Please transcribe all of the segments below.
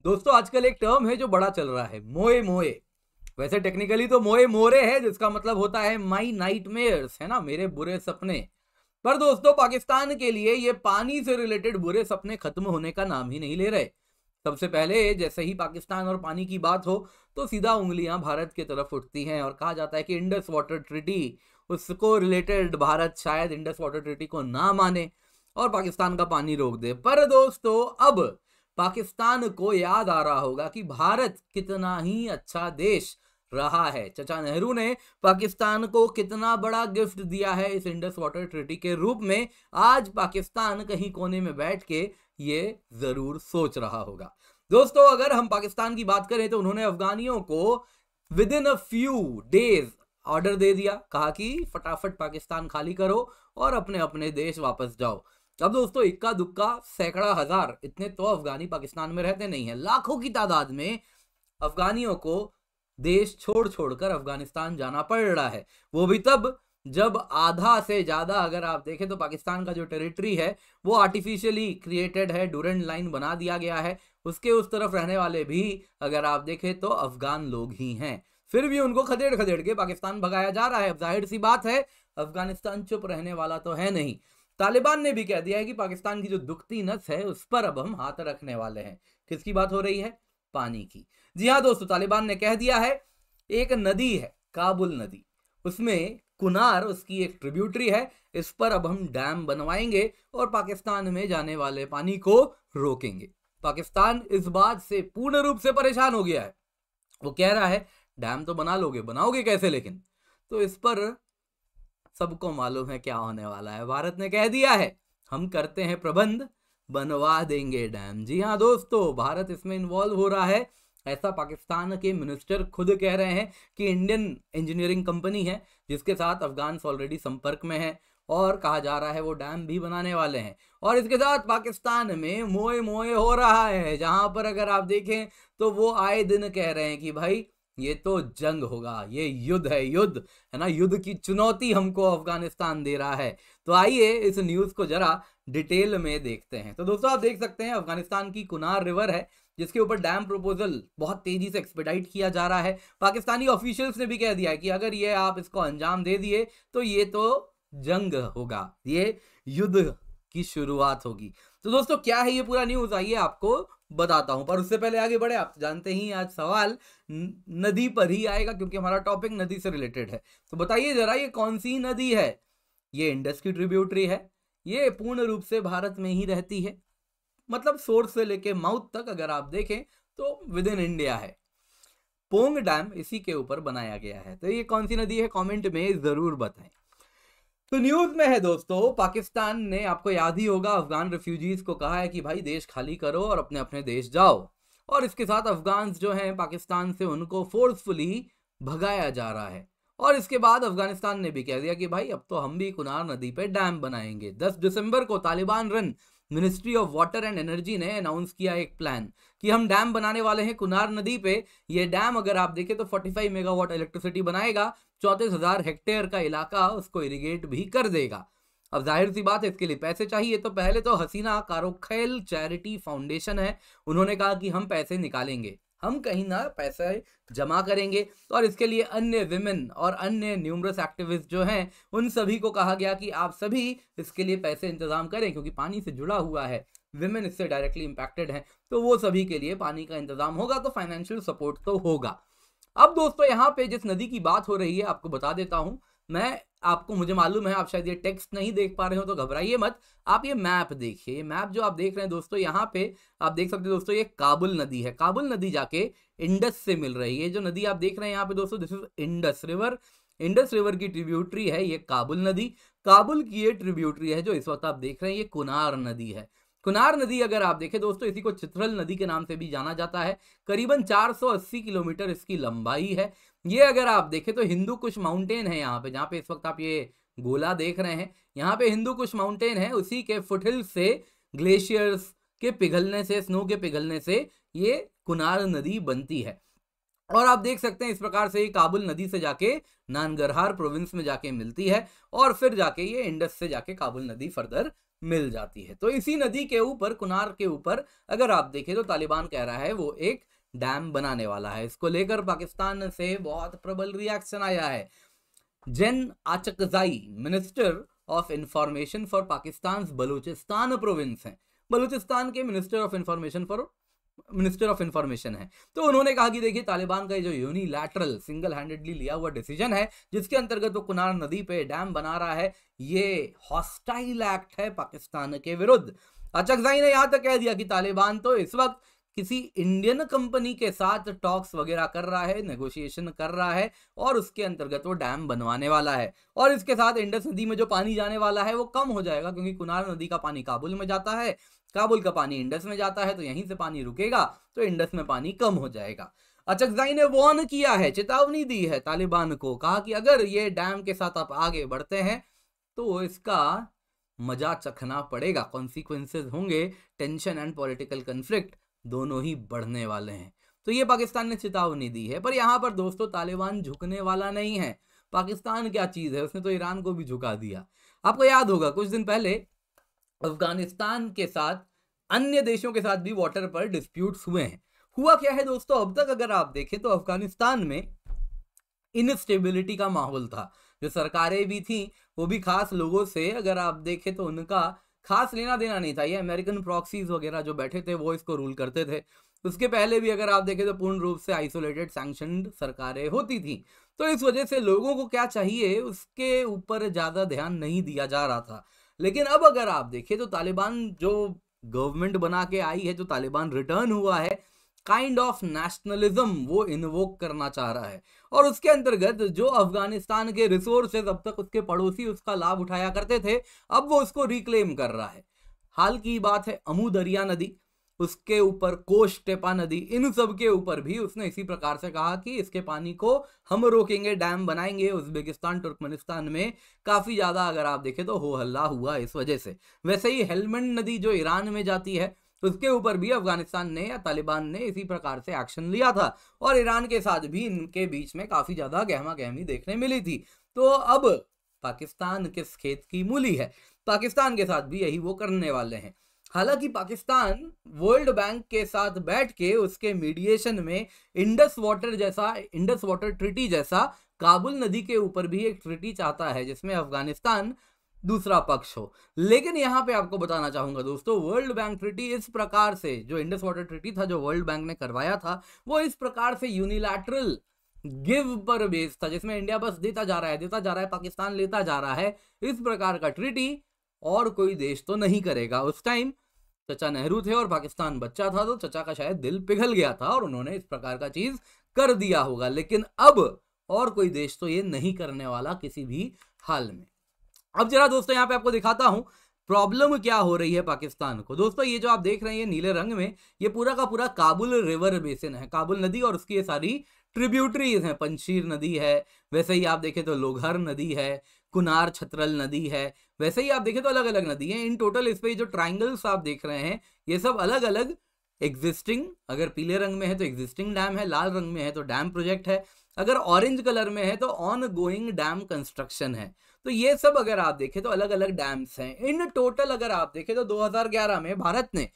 दोस्तों आजकल एक टर्म है जो बड़ा चल रहा है, मोए मोए। वैसे टेक्निकली तो मोए मोरे है, जिसका मतलब होता है माई नाइटमेयर्स, है ना, मेरे बुरे सपने। पर दोस्तों पाकिस्तान के लिए ये पानी से रिलेटेड बुरे सपने खत्म होने का नाम ही नहीं ले रहे। सबसे पहले जैसे ही पाकिस्तान और पानी की बात हो तो सीधा उंगलियां भारत की तरफ उठती हैं और कहा जाता है कि इंडस वाटर ट्रीटी, उसको रिलेटेड भारत शायद इंडस वाटर ट्रीटी को ना माने और पाकिस्तान का पानी रोक दे। पर दोस्तों अब पाकिस्तान को याद आ रहा होगा कि भारत कितना ही अच्छा देश रहा है। चाचा नेहरू ने पाकिस्तान को कितना बड़ा गिफ्ट दिया है इस इंडस वाटर ट्रीटी के रूप में। आज पाकिस्तान कहीं कोने में बैठ के ये जरूर सोच रहा होगा। दोस्तों अगर हम पाकिस्तान की बात करें तो उन्होंने अफगानियों को within a few days order दे दिया, कहा कि फटाफट पाकिस्तान खाली करो और अपने अपने देश वापस जाओ। अब दोस्तों इक्का दुक्का सैकड़ा हजार, इतने तो अफगानी पाकिस्तान में रहते नहीं है, लाखों की तादाद में अफगानियों को देश छोड़ छोड़कर अफगानिस्तान जाना पड़ रहा है। वो भी तब जब आधा से ज्यादा अगर आप देखें तो पाकिस्तान का जो टेरिटरी है वो आर्टिफिशियली क्रिएटेड है, डूरेंट लाइन बना दिया गया है। उसके उस तरफ रहने वाले भी अगर आप देखें तो अफगान लोग ही हैं, फिर भी उनको खदेड़ खदेड़ के पाकिस्तान भगाया जा रहा है। अब जाहिर सी बात है अफगानिस्तान चुप रहने वाला तो है नहीं। तालिबान ने भी कह दिया है कि पाकिस्तान की जो दुखती नस है उस पर अब हम हाथ रखने वाले हैं। किसकी बात हो रही है? पानी की। जी हाँ दोस्तों, तालिबान ने कह दिया है एक नदी है काबुल नदी, उसमें कुनार उसकी एक ट्रिब्यूटरी है, इस पर अब हम डैम बनवाएंगे और पाकिस्तान में जाने वाले पानी को रोकेंगे। पाकिस्तान इस बात से पूर्ण रूप से परेशान हो गया है। वो कह रहा है डैम तो बना लोगे, बनाओगे कैसे लेकिन? तो इस पर सबको मालूम है क्या होने वाला है। भारत ने कह दिया है हम करते हैं प्रबंध, बनवा देंगे डैम। जी हाँ दोस्तों, भारत इसमें इन्वॉल्व हो रहा है। ऐसा पाकिस्तान के मिनिस्टर खुद कह रहे हैं कि इंडियन इंजीनियरिंग कंपनी है जिसके साथ अफगान ऑलरेडी संपर्क में है और कहा जा रहा है वो डैम भी बनाने वाले हैं। और इसके साथ पाकिस्तान में मोए मोए हो रहा है, जहां पर अगर आप देखें तो वो आए दिन कह रहे हैं कि भाई ये तो जंग होगा, ये युद्ध है, युद्ध है ना, युद्ध की चुनौती हमको अफगानिस्तान दे रहा है। तो आइए इस न्यूज को जरा डिटेल में देखते हैं। तो दोस्तों आप देख सकते हैं अफगानिस्तान की कुनार रिवर है जिसके ऊपर डैम प्रपोजल बहुत तेजी से एक्सपेडाइट किया जा रहा है। पाकिस्तानी ऑफिशियल्स ने भी कह दिया है कि अगर ये आप इसको अंजाम दे दिए तो ये तो जंग होगा, ये युद्ध की शुरुआत होगी। तो दोस्तों क्या है ये पूरा न्यूज, आइए आपको बताता हूं। पर उससे पहले आगे बढ़े, आप जानते ही आज सवाल नदी पर ही आएगा क्योंकि हमारा टॉपिक नदी से रिलेटेड है। तो बताइए जरा ये कौन सी नदी है? ये इंडस की ट्रिब्यूटरी है, ये पूर्ण रूप से भारत में ही रहती है, मतलब सोर्स से लेके माउथ तक अगर आप देखें तो विद इन इंडिया है। पोंग डैम इसी के ऊपर बनाया गया है। तो ये कौन सी नदी है कमेंट में जरूर बताएं। तो न्यूज में है दोस्तों, पाकिस्तान ने, आपको याद ही होगा, अफगान रिफ्यूजीज को कहा है कि भाई देश खाली करो और अपने अपने देश जाओ। और इसके साथ अफगान जो हैं पाकिस्तान से उनको फोर्सफुली भगाया जा रहा है। और इसके बाद अफगानिस्तान ने भी कह दिया कि भाई अब तो हम भी कुनार नदी पे डैम बनाएंगे। 10 दिसंबर को Taliban run ministry of water and energy ने अनाउंस किया एक प्लान कि हम डैम बनाने वाले हैं कुनार नदी पे। ये डैम अगर आप देखें तो 45 मेगावाट इलेक्ट्रिसिटी बनाएगा, 34,000 हेक्टेयर का इलाका उसको इरिगेट भी कर देगा। अब जाहिर सी बात है इसके लिए पैसे चाहिए। तो पहले तो हसीना कारोखेल चैरिटी फाउंडेशन है, उन्होंने कहा कि हम पैसे निकालेंगे, हम कहीं ना पैसे जमा करेंगे। और इसके लिए अन्य विमेन और अन्य न्यूमरस एक्टिविस्ट जो हैं उन सभी को कहा गया कि आप सभी इसके लिए पैसे इंतजाम करें, क्योंकि पानी से जुड़ा हुआ है, विमेन इससे डायरेक्टली इंपैक्टेड हैं, तो वो सभी के लिए पानी का इंतजाम होगा, तो फाइनेंशियल सपोर्ट तो होगा। अब दोस्तों यहाँ पे जिस नदी की बात हो रही है आपको बता देता हूं मैं, आपको, मुझे मालूम है आप शायद ये टेक्स्ट नहीं देख पा रहे हो तो घबराइए मत, आप ये मैप देखिए। ये मैप जो आप देख रहे हैं दोस्तों, यहाँ पे आप देख सकते हैं दोस्तों ये काबुल नदी है। काबुल नदी जाके इंडस से मिल रही है। जो नदी आप देख रहे हैं यहाँ पे दोस्तों, this is Indus river. Indus river की ट्रिब्यूटरी है ये काबुल नदी। काबुल की ये ट्रिब्यूटरी है जो इस वक्त आप देख रहे हैं, ये कुनार नदी है। कुनार नदी अगर आप देखें दोस्तों, इसी को चित्रल नदी के नाम से भी जाना जाता है। करीबन 480 किलोमीटर इसकी लंबाई है। ये अगर आप देखें तो हिंदू कुश माउंटेन है यहाँ पे, जहाँ पे इस वक्त आप ये गोला देख रहे हैं, यहाँ पे हिंदू कुश माउंटेन है। उसी के फुटहिल से, ग्लेशियर्स के पिघलने से, स्नो के पिघलने से ये कुनार नदी बनती है। और आप देख सकते हैं इस प्रकार से ये काबुल नदी से जाके नानगरहार प्रोविंस में जाके मिलती है और फिर जाके ये इंडस से जाके काबुल नदी फर्दर मिल जाती है। तो इसी नदी के ऊपर, कुनार के ऊपर अगर आप देखें तो तालिबान कह रहा है वो एक डैम बनाने वाला है। इसको लेकर पाकिस्तान से बहुत प्रबल रिएक्शन आया है। Jan Achakzai minister of information for Pakistan Balochistan province हैं, बलूचिस्तान के मिनिस्टर ऑफ इंफॉर्मेशन है। तो उन्होंने कहा कि देखिए तालिबान का जो यूनिलैटरल सिंगल हैंडेडली लिया हुआ डिसीजन है, जिसके अंतर्गत वो कुनार नदी पे डैम बना रहा है, ये हॉस्टाइल एक्ट है पाकिस्तान के विरुद्ध। अचकजाई ने यहां तक कह दिया कि तालिबान तो इस वक्त किसी इंडियन कंपनी के साथ टॉक्स वगैरह कर रहा है, नेगोशिएशन कर रहा है, और उसके अंतर्गत वो डैम बनवाने वाला है। और इसके साथ इंडस नदी में जो पानी जाने वाला है वो कम हो जाएगा, क्योंकि कुनार नदी का पानी काबुल में जाता है, काबुल का पानी इंडस में जाता है, तो यहीं से पानी रुकेगा तो इंडस में पानी कम हो जाएगा। अचकजाई ने वार्न किया है, चेतावनी दी है तालिबान को, कहा कि अगर ये डैम के साथ आप आगे बढ़ते हैं तो इसका मजा चखना पड़ेगा, कॉन्सिक्वेंसेस होंगे, टेंशन एंड पॉलिटिकल कन्फ्लिक्ट दोनों ही बढ़ने वाले हैं। तो ये पाकिस्तान ने चेतावनी दी है। पर यहां पर दोस्तों तालिबान झुकने वाला नहीं है। पाकिस्तान क्या चीज है, उसने तो ईरान को भी झुका दिया। आपको याद होगा कुछ दिन पहले अफगानिस्तान के साथ अन्य देशों के साथ भी वाटर पर डिस्प्यूट्स हुए हैं। हुआ क्या है दोस्तों, अब तक अगर आप देखें तो अफगानिस्तान में इनस्टेबिलिटी का माहौल था। जो सरकारें भी थी वो भी खास लोगों से, अगर आप देखें तो उनका खास लेना देना नहीं था। ये अमेरिकन प्रॉक्सीज वगैरह जो बैठे थे वो इसको रूल करते थे। उसके पहले भी अगर आप देखें तो पूर्ण रूप से आइसोलेटेड सैंक्शनड सरकारें होती थी। तो इस वजह से लोगों को क्या चाहिए उसके ऊपर ज्यादा ध्यान नहीं दिया जा रहा था। लेकिन अब अगर आप देखें तो तालिबान जो गवर्नमेंट बना के आई है, जो तालिबान रिटर्न हुआ है, काइंड ऑफ नेशनलिज्म वो इन्वोक करना चाह रहा है। और उसके अंतर्गत जो अफगानिस्तान के रिसोर्सेज अब तक उसके पड़ोसी उसका लाभ उठाया करते थे, अब वो उसको रिक्लेम कर रहा है। हाल की बात है अमू दरिया नदी, उसके ऊपर कोश टेपा नदी, इन सब के ऊपर भी उसने इसी प्रकार से कहा कि इसके पानी को हम रोकेंगे, डैम बनाएंगे। उज्बेकिस्तान तुर्कमेनिस्तान में काफी ज्यादा अगर आप देखें तो हो हल्ला हुआ इस वजह से। वैसे ही हेलमंड नदी जो ईरान में जाती है, उसके ऊपर भी अफगानिस्तान ने या तालिबान ने इसी प्रकार से एक्शन लिया था, और ईरान के साथ भी इनके बीच में काफी ज्यादा गहमा गहमी देखने मिली थी। तो अब पाकिस्तान किस खेत की मूली है, पाकिस्तान के साथ भी यही वो करने वाले हैं। हालांकि पाकिस्तान वर्ल्ड बैंक के साथ बैठ के उसके मीडिएशन में इंडस वाटर ट्रीटी जैसा काबुल नदी के ऊपर भी एक ट्रीटी चाहता है, जिसमें अफगानिस्तान दूसरा पक्ष हो। लेकिन यहां पे आपको बताना चाहूंगा दोस्तों, वर्ल्ड बैंक ट्रीटी इस प्रकार से, जो इंडस वाटर ट्रीटी था जो वर्ल्ड बैंक ने करवाया था, वो इस प्रकार से यूनिलैटरल गिव पर बेस था, जिसमें इंडिया बस देता जा रहा है, पाकिस्तान लेता जा रहा है। इस प्रकार का ट्रीटी और कोई देश तो नहीं करेगा। उस टाइम चचा नेहरू थे और पाकिस्तान बच्चा था, तो चचा का शायद दिल पिघल गया था और उन्होंने इस प्रकार का चीज कर दिया होगा। लेकिन अब और कोई देश तो ये नहीं करने वाला किसी भी हाल में। अब जरा दोस्तों यहाँ पे आपको दिखाता हूं प्रॉब्लम क्या हो रही है पाकिस्तान को। दोस्तों ये जो आप देख रहे हैं नीले रंग में, ये पूरा का पूरा काबुल रिवर बेसिन है, काबुल नदी और उसकी ये सारी ट्रिब्यूटरीज हैं। पंशीर नदी है, वैसे ही आप देखें तो लोघर नदी है, कुनार छतरल नदी है, वैसे ही आप देखें तो अलग अलग नदी है। इन टोटल इस पे जो ट्राइंगल्स आप देख रहे हैं ये सब अलग अलग एग्जिस्टिंग, अगर पीले रंग में है तो एग्जिस्टिंग डैम है, लाल रंग में है तो डैम प्रोजेक्ट है, अगर ऑरेंज कलर में है तो ऑन गोइंग डैम कंस्ट्रक्शन है। तो ये सब अगर आप देखें तो अलग अलग डैम्स हैं। इन टोटल अगर आप देखें तो 2011 में भारत ने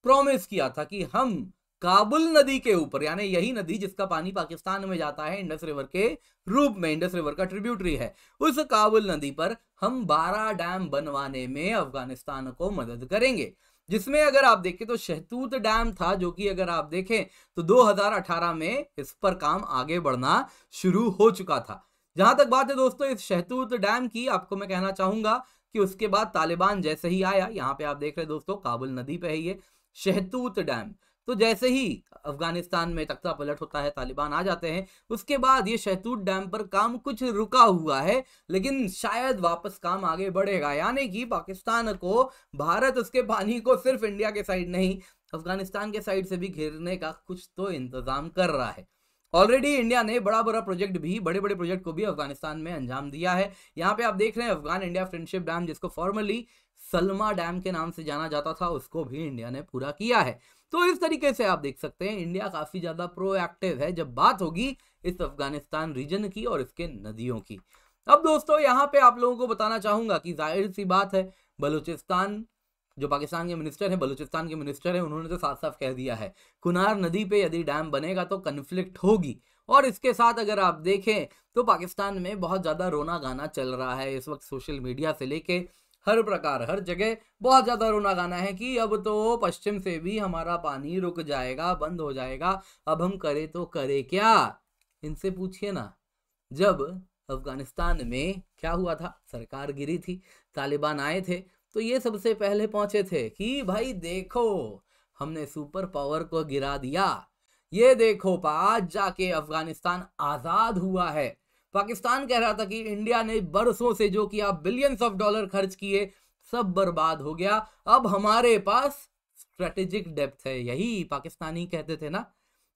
प्रॉमिस किया था कि हम काबुल नदी के ऊपर, यानी यही नदी जिसका पानी पाकिस्तान में जाता है इंडस रिवर के रूप में, इंडस रिवर का ट्रिब्यूटरी है, उस काबुल नदी पर हम 12 डैम बनवाने में अफगानिस्तान को मदद करेंगे। जिसमें अगर आप देखें तो शहतूत डैम था, जो कि अगर आप देखें तो 2018 में इस पर काम आगे बढ़ना शुरू हो चुका था। जहां तक बात है दोस्तों इस शहतूत डैम की, आपको मैं कहना चाहूंगा कि उसके बाद तालिबान जैसे ही आया, यहाँ पे आप देख रहे हैं दोस्तों काबुल नदी पे है ये शहतूत डैम, तो जैसे ही अफगानिस्तान में तख्ता पलट होता है, तालिबान आ जाते हैं, उसके बाद ये शहतूत डैम पर काम कुछ रुका हुआ है, लेकिन शायद वापस काम आगे बढ़ेगा। यानी कि पाकिस्तान को भारत उसके पानी को सिर्फ इंडिया के साइड नहीं, अफगानिस्तान के साइड से भी घेरने का कुछ तो इंतजाम कर रहा है। ऑलरेडी इंडिया ने बड़े बड़े प्रोजेक्ट को भी अफगानिस्तान में अंजाम दिया है। यहाँ पे आप देख रहे हैं अफगान इंडिया फ्रेंडशिप डैम, जिसको फॉर्मली सलमा डैम के नाम से जाना जाता था, उसको भी इंडिया ने पूरा किया है। तो इस तरीके से आप देख सकते हैं इंडिया काफी ज्यादा प्रोएक्टिव है जब बात होगी इस अफगानिस्तान रीजन की और इसके नदियों की। अब दोस्तों यहाँ पे आप लोगों को बताना चाहूंगा कि जाहिर सी बात है बलूचिस्तान जो पाकिस्तान के मिनिस्टर हैं, बलूचिस्तान के मिनिस्टर हैं, उन्होंने तो साफ साफ कह दिया है कुनार नदी पे यदि डैम बनेगा तो कन्फ्लिक्ट होगी। और इसके साथ अगर आप देखें तो पाकिस्तान में बहुत ज़्यादा रोना गाना चल रहा है इस वक्त, सोशल मीडिया से लेके हर प्रकार हर जगह बहुत ज़्यादा रोना गाना है कि अब तो पश्चिम से भी हमारा पानी रुक जाएगा, बंद हो जाएगा, अब हम करें तो करें क्या। इनसे पूछिए ना, जब अफगानिस्तान में क्या हुआ था, सरकार गिरी थी, तालिबान आए थे, तो ये सबसे पहले पहुंचे थे कि भाई देखो हमने सुपर पावर को गिरा दिया, ये देखो आज जाके अफगानिस्तान आजाद हुआ है। पाकिस्तान कह रहा था कि इंडिया ने बरसों से जो किया, बिलियंस ऑफ डॉलर खर्च किए, सब बर्बाद हो गया, अब हमारे पास स्ट्रेटेजिक डेप्थ है। यही पाकिस्तानी कहते थे ना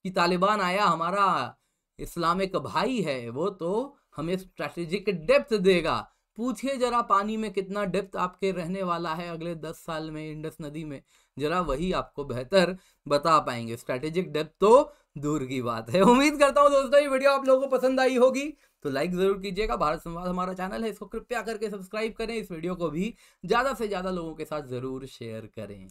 कि तालिबान आया, हमारा इस्लामिक भाई है, वो तो हमें स्ट्रेटेजिक डेप्थ देगा। पूछिए जरा पानी में कितना डेप्थ आपके रहने वाला है अगले 10 साल में इंडस नदी में, जरा वही आपको बेहतर बता पाएंगे। स्ट्रेटेजिक डेप्थ तो दूर की बात है। उम्मीद करता हूं दोस्तों ये वीडियो आप लोगों को पसंद आई होगी, तो लाइक जरूर कीजिएगा। भारत संवाद हमारा चैनल है, इसको कृपया करके सब्सक्राइब करें। इस वीडियो को भी ज्यादा से ज्यादा लोगों के साथ जरूर शेयर करें।